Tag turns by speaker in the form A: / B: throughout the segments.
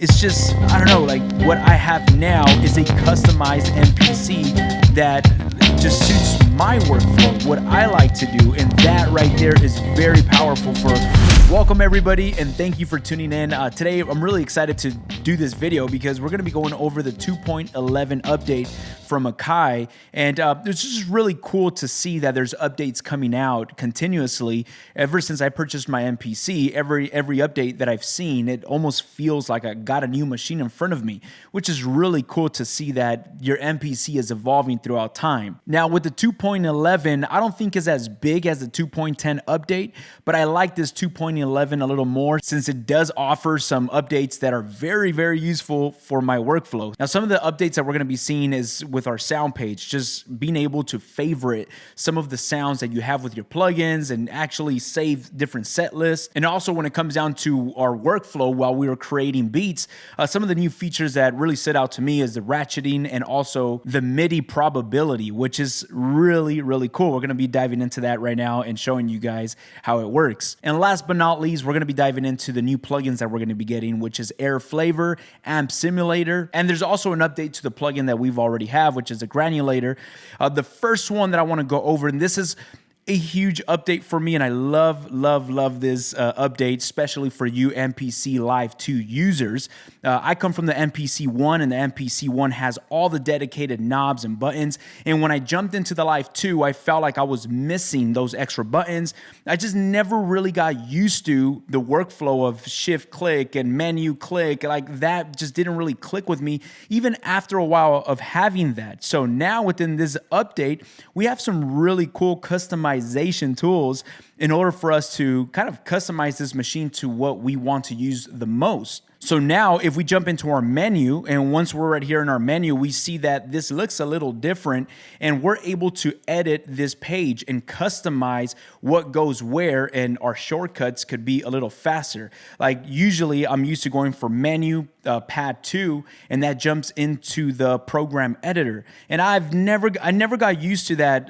A: it's just, I don't know, like what I have now is a customized MPC that just suits my workflow, what I like to do, and that right there is very powerful for welcome everybody, and thank you for tuning in. Today I'm really excited to do this video because we're going to be going over the 2.11 update from Akai, and it's just really cool to see that there's updates coming out continuously. Ever since I purchased my MPC, every update that I've seen, it almost feels like I got a new machine in front of me, which is really cool to see that your MPC is evolving throughout time. Now with the 2.11, I don't think is as big as the 2.10 update, but I like this 2.11 a little more since it does offer some updates that are very, very useful for my workflow. Now some of the updates that we're going to be seeing is with our sound page, just being able to favorite some of the sounds that you have with your plugins and actually save different set lists. And also when it comes down to our workflow while we were creating beats, some of the new features that really stood out to me is the ratcheting and also the MIDI probability, which is really, really cool. We're going to be diving into that right now and showing you guys how it works. And last but not least, we're going to be diving into the new plugins that we're going to be getting, which is Air Flavor, Amp Simulator, and there's also an update to the plugin that we've already have, which is a granulator. The first one that I want to go over, and this is a huge update for me, and I love this update, especially for you MPC Live 2 users. I come from the MPC ONE, and the MPC ONE has all the dedicated knobs and buttons, and when I jumped into the Live 2, I felt like I was missing those extra buttons. I just never really got used to the workflow of shift click and menu click. Like that just didn't really click with me, even after a while of having that. So now within this update, we have some really cool customization tools in order for us to kind of customize this machine to what we want to use the most. So now if we jump into our menu, and once we're right here in our menu, we see that this looks a little different, and we're able to edit this page and customize what goes where, and our shortcuts could be a little faster. Like usually I'm used to going for menu, pad 2, and that jumps into the program editor. And I never got used to that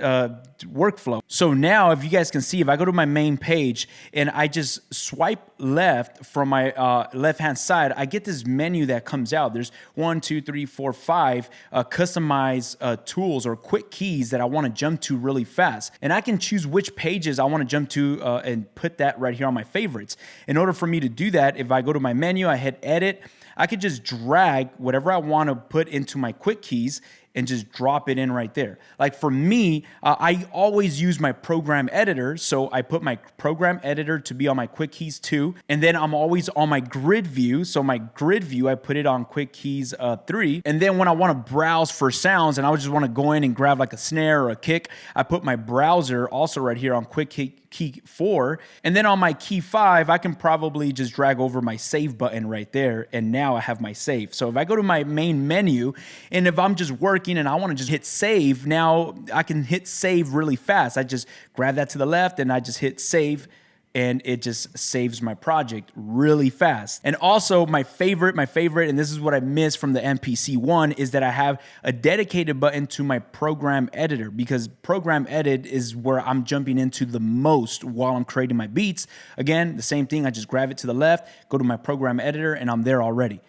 A: workflow. So now if you guys can see, if I go to my main page and I just swipe left from my left hand side, I get this menu that comes out. There's 1, 2, 3, 4, 5 customized tools or quick keys that I want to jump to really fast. And I can choose which pages I want to jump to and put that right here on my favorites. In order for me to do that, if I go to my menu, I hit edit, I could just drag whatever I want to put into my quick keys and just drop it in right there. Like for me, I always use my program editor. So I put my program editor to be on my quick keys 2. And then I'm always on my grid view. So my grid view, I put it on quick keys 3. And then when I want to browse for sounds and I just want to go in and grab like a snare or a kick, I put my browser also right here on quick key 4. And then on my key 5, I can probably just drag over my save button right there. And now I have my save. So if I go to my main menu, and if I'm just working and I want to just hit save, now I can hit save really fast. I just grab that to the left and I just hit save, and it just saves my project really fast. And also my favorite, and this is what I miss from the MPC ONE, is that I have a dedicated button to my program editor, because program edit is where I'm jumping into the most while I'm creating my beats. Again, the same thing, I just grab it to the left, go to my program editor, and I'm there already.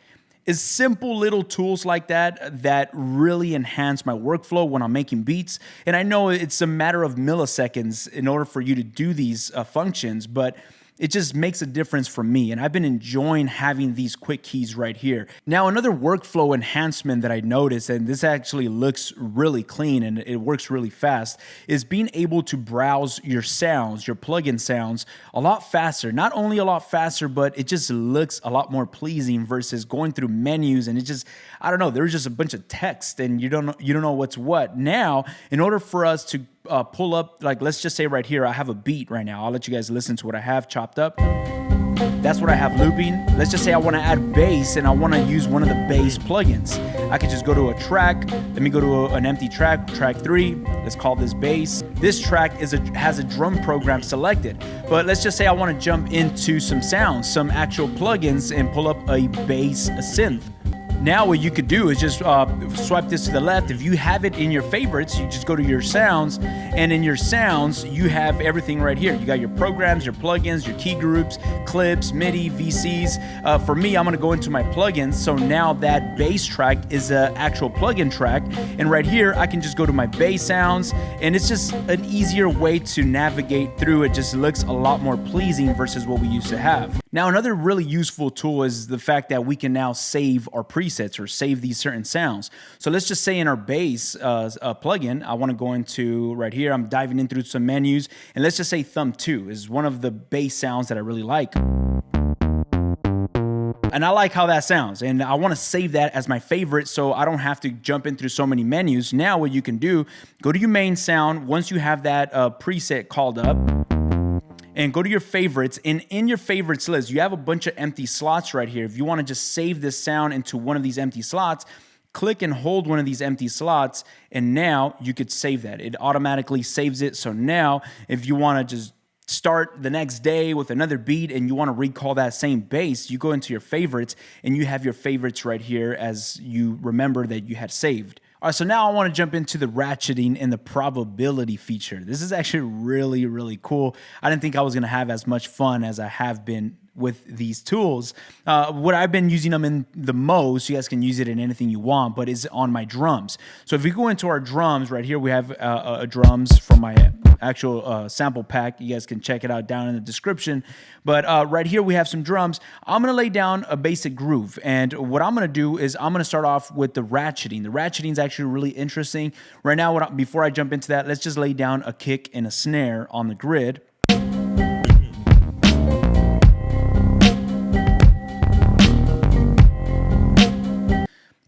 A: It's simple little tools like that really enhance my workflow when I'm making beats. And I know it's a matter of milliseconds in order for you to do these functions, but it just makes a difference for me, and I've been enjoying having these quick keys right here. Now, another workflow enhancement that I noticed, and this actually looks really clean and it works really fast, is being able to browse your sounds, your plugin sounds, a lot faster. Not only a lot faster, but it just looks a lot more pleasing versus going through menus, and it just, I don't know, there's just a bunch of text and you don't know what's what. Now, in order for us to pull up, like let's just say right here, I have a beat right now. I'll let you guys listen to what I have chopped up. That's what I have looping. Let's just say I want to add bass and I want to use one of the bass plugins. I could just go to a track. Let me go to an empty track, track 3. Let's call this bass. This track has a drum program selected. But let's just say I want to jump into some sounds, some actual plugins, and pull up a bass synth. Now what you could do is just swipe this to the left. If you have it in your favorites, you just go to your sounds, and in your sounds, you have everything right here. You got your programs, your plugins, your key groups, clips, MIDI, VCs. For me, I'm gonna go into my plugins. So now that bass track is an actual plugin track. And right here, I can just go to my bass sounds, and it's just an easier way to navigate through. It just looks a lot more pleasing versus what we used to have. Now, another really useful tool is the fact that we can now save our presets or save these certain sounds. So let's just say in our bass plugin, I want to go into right here. I'm diving in through some menus, and let's just say thumb 2 is one of the bass sounds that I really like. And I like how that sounds, and I want to save that as my favorite so I don't have to jump in through so many menus. Now what you can do, go to your main sound. Once you have that preset called up, and go to your favorites, and in your favorites list, you have a bunch of empty slots right here. If you want to just save this sound into one of these empty slots, click and hold one of these empty slots, and now you could save that. It automatically saves it. So now if you want to just start the next day with another beat and you want to recall that same bass, you go into your favorites, and you have your favorites right here as you remember that you had saved. All right, so now I want to jump into the ratcheting and the probability feature. This is actually really, really cool. I didn't think I was going to have as much fun as I have been with these tools. What I've been using them in the most, you guys can use it in anything you want, but is on my drums. So if we go into our drums, right here we have drums from my actual sample pack. You guys can check it out down in the description. But right here we have some drums. I'm gonna lay down a basic groove, and what I'm gonna do is I'm gonna start off with the ratcheting. The ratcheting is actually really interesting. Right now, before I jump into that, let's just lay down a kick and a snare on the grid.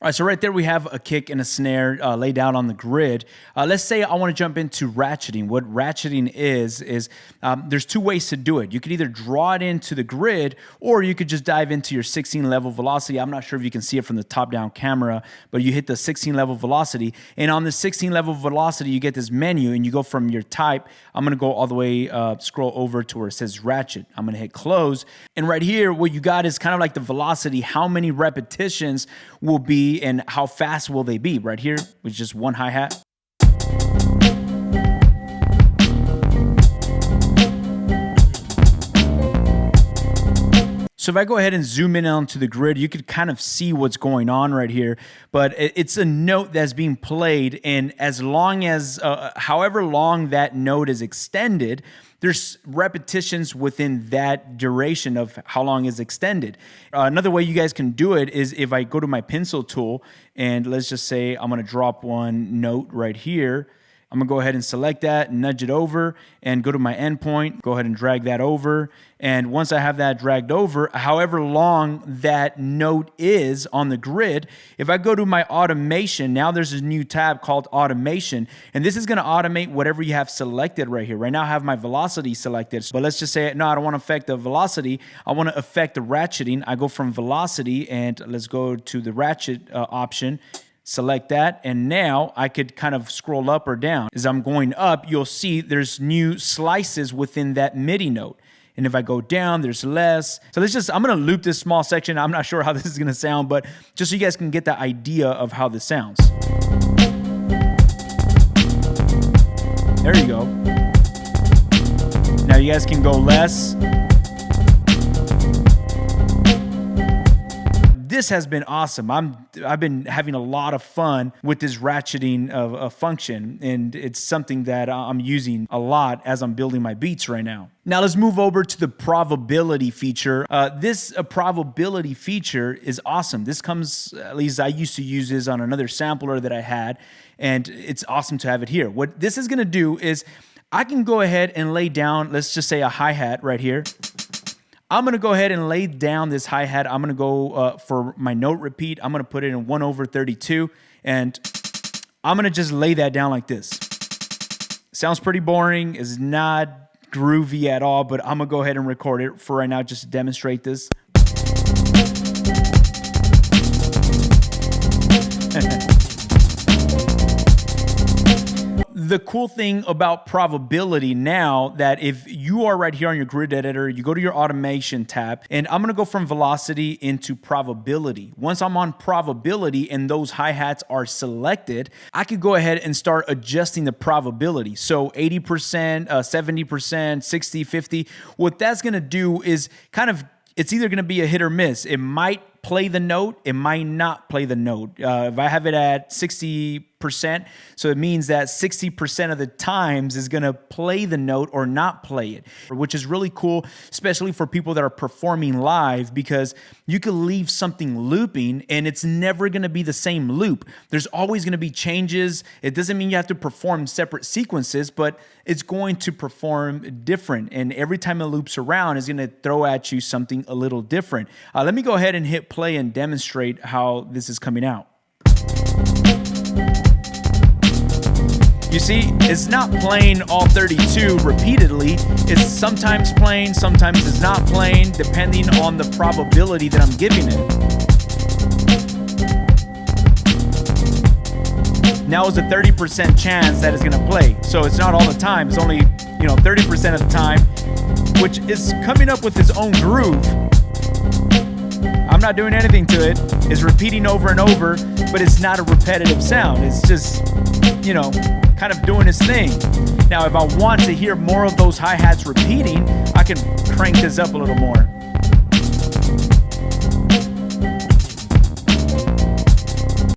A: All right, so right there we have a kick and a snare laid out on the grid. Let's say I want to jump into ratcheting. What ratcheting is there's two ways to do it. You could either draw it into the grid, or you could just dive into your 16 level velocity. I'm not sure if you can see it from the top-down camera, but you hit the 16 level velocity, and on the 16 level velocity, you get this menu, and you go from your type. I'm gonna go all the way, scroll over to where it says ratchet. I'm gonna hit close, and right here, what you got is kind of like the velocity, how many repetitions will be and how fast will they be. Right here with just one hi-hat. So if I go ahead and zoom in onto the grid, you could kind of see what's going on right here, but it's a note that's being played, and as long as, however long that note is extended, there's repetitions within that duration of how long is extended. Another way you guys can do it is if I go to my pencil tool, and let's just say I'm gonna drop one note right here. I'm gonna go ahead and select that, nudge it over, and go to my endpoint, go ahead and drag that over. And once I have that dragged over, however long that note is on the grid, if I go to my automation, now there's a new tab called automation, and this is gonna automate whatever you have selected right here. Right now I have my velocity selected, but let's just say, no, I don't wanna affect the velocity, I wanna affect the ratcheting. I go from velocity, and let's go to the ratchet option, select that, and now I could kind of scroll up or down. As I'm going up, you'll see there's new slices within that MIDI note. And if I go down, there's less. So I'm gonna loop this small section. I'm not sure how this is gonna sound, but just so you guys can get the idea of how this sounds. There you go. Now you guys can go less. This has been awesome. I've been having a lot of fun with this ratcheting function, and it's something that I'm using a lot as I'm building my beats right now. Now let's move over to the probability feature. This probability feature is awesome. This comes, at least I used to use this on another sampler that I had, and it's awesome to have it here. What this is gonna do is I can go ahead and lay down, let's just say a hi-hat right here. I'm gonna go ahead and lay down this hi-hat. I'm gonna go for my note repeat. I'm gonna put it in 1/32, and I'm gonna just lay that down like this. Sounds pretty boring, is not groovy at all, but I'm gonna go ahead and record it for right now just to demonstrate this. The cool thing about probability now, that if you are right here on your grid editor, you go to your automation tab, and I'm gonna go from velocity into probability. Once I'm on probability and those hi-hats are selected, I could go ahead and start adjusting the probability. So 80%, 70%, 60, 50. What that's gonna do is it's either gonna be a hit or miss. It might play the note, it might not play the note. If I have it at 60%, so it means that 60% of the times is gonna play the note or not play it, which is really cool, especially for people that are performing live, because you could leave something looping and it's never gonna be the same loop. There's always gonna be changes. It doesn't mean you have to perform separate sequences, but it's going to perform different. And every time it loops around, it's gonna throw at you something a little different. Let me go ahead and hit play and demonstrate how this is coming out. You see, it's not playing all 32 repeatedly. It's sometimes playing, sometimes it's not playing, depending on the probability that I'm giving it. Now it's a 30% chance that it's gonna play. So it's not all the time, it's only 30% of the time, which is coming up with its own groove. I'm not doing anything to it. It's repeating over and over, but it's not a repetitive sound. It's just, kind of doing its thing. Now, if I want to hear more of those hi-hats repeating, I can crank this up a little more.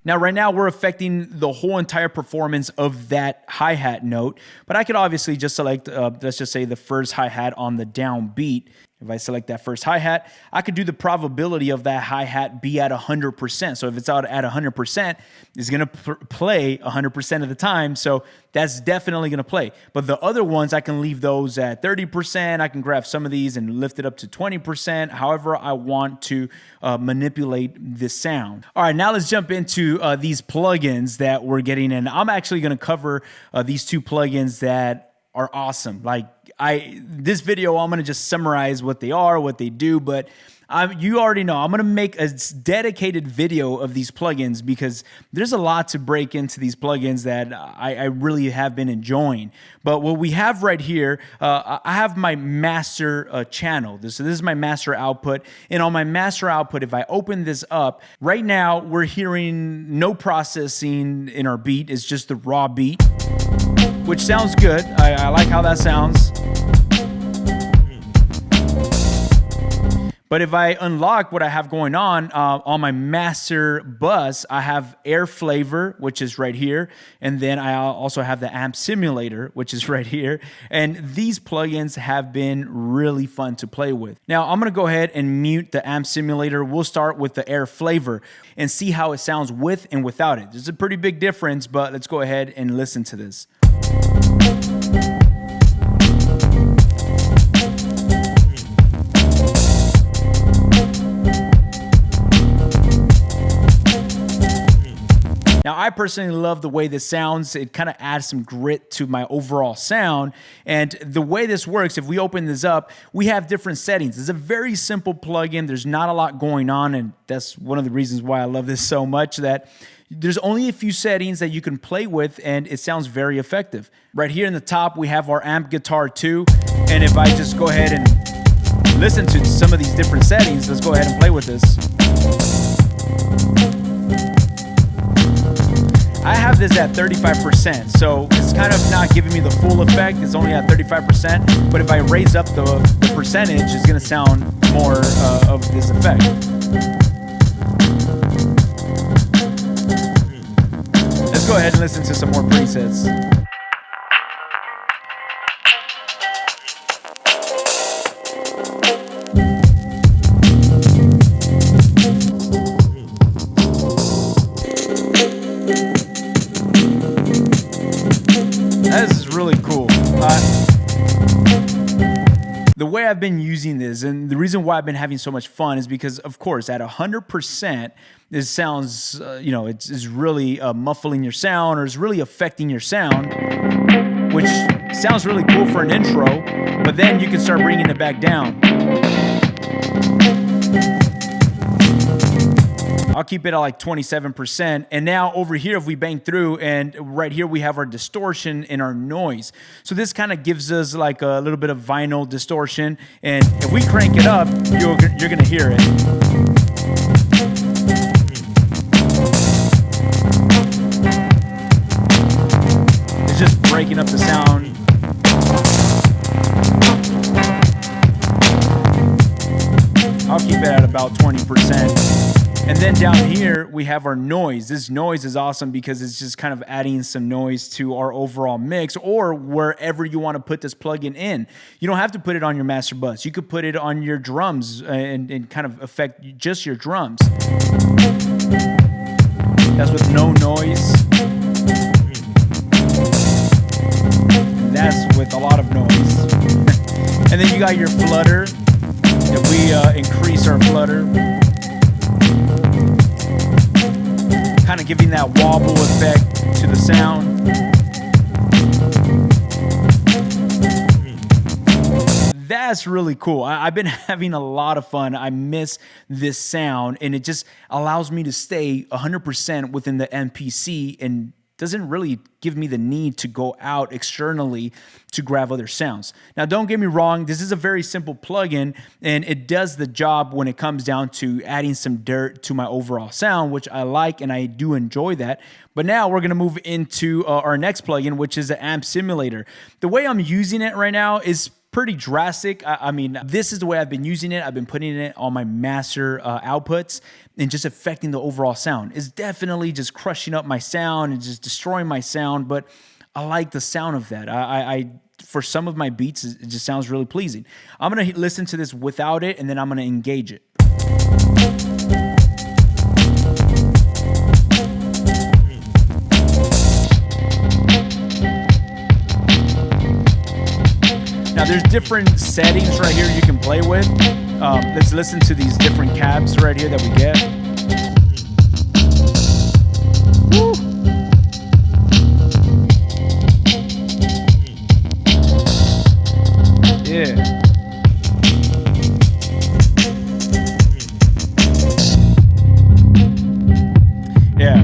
A: Now, right now, we're affecting the whole entire performance of that hi-hat note, but I could obviously just select, let's just say, the first hi-hat on the down beat. If I select that first hi-hat, I could do the probability of that hi-hat be at 100%. So if it's out at 100%, it's gonna play 100% of the time. So that's definitely gonna play. But the other ones, I can leave those at 30%. I can grab some of these and lift it up to 20%, however I want to manipulate this sound. All right, now let's jump into these plugins that we're getting. And I'm actually gonna cover these two plugins that are awesome. This video, I'm gonna just summarize what they are, what they do, but you already know I'm gonna make a dedicated video of these plugins because there's a lot to break into these plugins that I really have been enjoying. But what we have right here, I have my master channel. So this is my master output, and on my master output, if I open this up, right now we're hearing no processing in our beat. It's just the raw beat, which sounds good. I like how that sounds. But if I unlock what I have going on my master bus, I have air flavor, which is right here. And then I also have the amp simulator, which is right here. And these plugins have been really fun to play with. Now I'm gonna go ahead and mute the amp simulator. We'll start with the air flavor and see how it sounds with and without it. There's a pretty big difference, but let's go ahead and listen to this. Now, I personally love the way this sounds. It kind of adds some grit to my overall sound. And the way this works, if we open this up, we have different settings. It's a very simple plugin. There's not a lot going on, and that's one of the reasons why I love this so much, that there's only a few settings that you can play with, and it sounds very effective. Right here in the top, we have our amp guitar 2. And if I just go ahead and listen to some of these different settings, let's go ahead and play with this. I have this at 35%, so it's kind of not giving me the full effect. It's only at 35%, but if I raise up the percentage, it's gonna sound more of this effect. Let's go ahead and listen to some more presets. This is really cool. The way I've been using this, and the reason why I've been having so much fun, is because, of course, at 100%, this sounds, it's really muffling your sound, or it's really affecting your sound, which sounds really cool for an intro, but then you can start bringing it back down. I'll keep it at like 27%. And now over here, if we bang through, and right here we have our distortion and our noise. So this kind of gives us like a little bit of vinyl distortion. And if we crank it up, you're gonna hear it. It's just breaking up the sound. I'll keep it at about 20%. And then down here, we have our noise. This noise is awesome because it's just kind of adding some noise to our overall mix, or wherever you want to put this plugin in. You don't have to put it on your master bus. You could put it on your drums and kind of affect just your drums. That's with no noise. That's with a lot of noise. And then you got your flutter. If we increase our flutter, kind of giving that wobble effect to the sound. That's really cool. I've been having a lot of fun. I miss this sound, and it just allows me to stay 100% within the MPC and doesn't really give me the need to go out externally to grab other sounds. Now, don't get me wrong, this is a very simple plugin, and it does the job when it comes down to adding some dirt to my overall sound, which I like and I do enjoy that. But now we're gonna move into our next plugin, which is the amp simulator. The way I'm using it right now is pretty drastic. I mean, this is the way I've been using it. I've been putting it on my master outputs and just affecting the overall sound. It's definitely just crushing up my sound and just destroying my sound, but I like the sound of that. I for some of my beats, it just sounds really pleasing. I'm gonna listen to this without it, and then I'm gonna engage it. Now there's different settings right here you can play with. Let's listen to these different cabs right here that we get. Woo. Yeah. Yeah.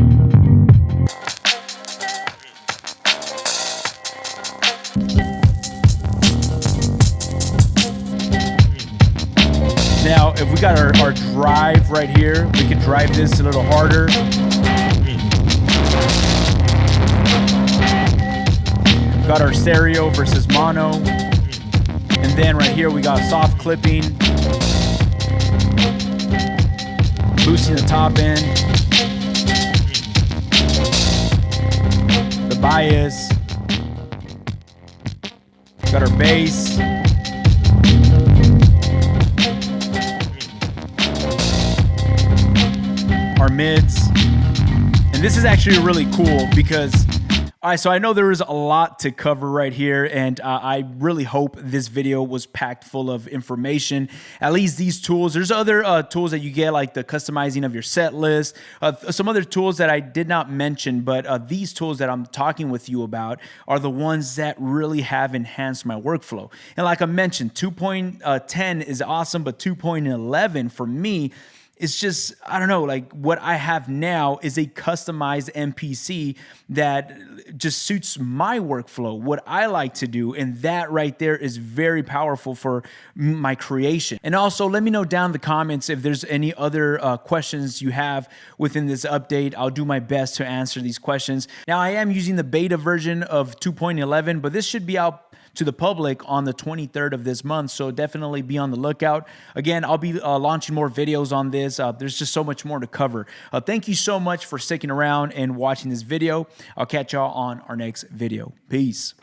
A: Now, if we got our drive right here, we can drive this a little harder. Got our stereo versus mono. And then right here, we got soft clipping. Boosting the top end. The bias. Got our bass. Our mids. And this is actually really cool because, all right, so I know there is a lot to cover right here, and I really hope this video was packed full of information. At least these tools. There's other tools that you get, like the customizing of your set list, some other tools that I did not mention, but these tools that I'm talking with you about are the ones that really have enhanced my workflow. And like I mentioned, 2.10 is awesome, but 2.11 for me, it's just, I don't know, like what I have now is a customized MPC that just suits my workflow, what I like to do. And that right there is very powerful for my creation. And also let me know down in the comments if there's any other questions you have within this update. I'll do my best to answer these questions. Now I am using the beta version of 2.11, but this should be out to the public on the 23rd of this month, so definitely be on the lookout. Again, I'll be launching more videos on this. There's just so much more to cover. Thank you so much for sticking around and watching this video. I'll catch y'all on our next video. Peace.